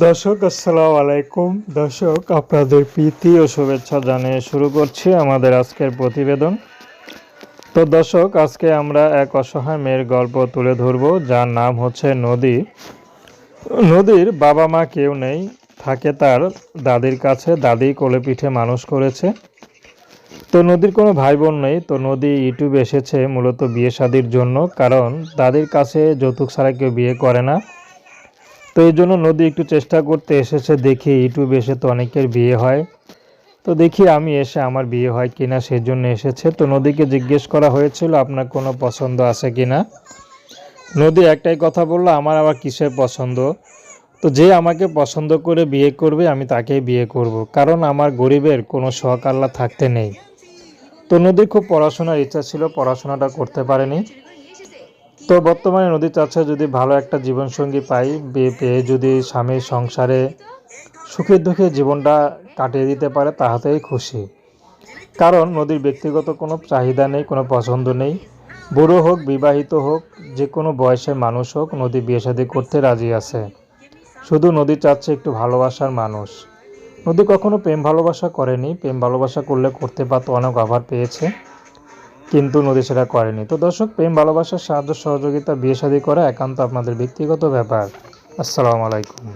দর্শক আসসালামু আলাইকুম। দর্শক আপনাদের প্রীতি ও শুভেচ্ছা জানিয়ে শুরু করছি আমাদের আজকের প্রতিবেদন। তো দর্শক, আজকে আমরা এক অসহায় মেয়ের গল্প তুলে ধরব, যার নাম হচ্ছে নদী। নদীর বাবা মা কেউ নেই, থাকে তার দাদির কাছে। দাদি কোলে পিঠে মানুষ করেছে। তো নদীর কোনো ভাই বোন নেই। তো নদী ইউটিউবে এসেছে মূলত বিয়ে শাদির জন্য, কারণ দাদির কাছে যৌতুক ছাড়া কেউ বিয়ে করে না। তো এই জন্য নদী একটু চেষ্টা করতে এসেছে, দেখি ইউটিউবে এসে তো অনেকের বিয়ে হয়, তো দেখি আমি এসে আমার বিয়ে হয় কিনা, সেই জন্য এসেছে। তো নদীকে জিজ্ঞেস করা হয়েছিল আপনার কোনো পছন্দ আছে কিনা। নদী একটাই কথা বললো, আমার আবার কিসের পছন্দ। তো যে আমাকে পছন্দ করে বিয়ে করবে আমি তাকেই বিয়ে করব, কারণ আমার গরিবের কোনো শখ আল্লাহ থাকতে নেই। তো নদীর খুব পড়াশোনার ইচ্ছা ছিল, পড়াশোনাটা করতে পারেনি। তো বর্তমানে নদী চাচ্ছে যদি ভালো একটা জীবনসঙ্গী পাই, বিয়ে পেয়ে যদি স্বামীর সংসারে সুখে দুঃখে জীবনটা কাটিয়ে দিতে পারে তাহাতেই খুশি। কারণ নদীর ব্যক্তিগত কোনো চাহিদা নেই, কোনো পছন্দ নেই। বুড়ো হোক, বিবাহিত হোক, যে কোনো বয়সের মানুষ হোক, নদী বিয়ে শাদী করতে রাজি আছে। শুধু নদী চাচ্ছে একটু ভালোবাসার মানুষ। নদী কখনো প্রেম ভালোবাসা করেনি, প্রেম ভালোবাসা করলে করতে পারতো, অনেক অফার পেয়েছে, কিন্তু নদী সেটা করেনি। তো দর্শক, প্রেম ভালোবাসার সাহায্য সহযোগিতা বিয়ে শাদী করা একান্ত আপনাদের ব্যক্তিগত ব্যাপার। আসসালামু আলাইকুম।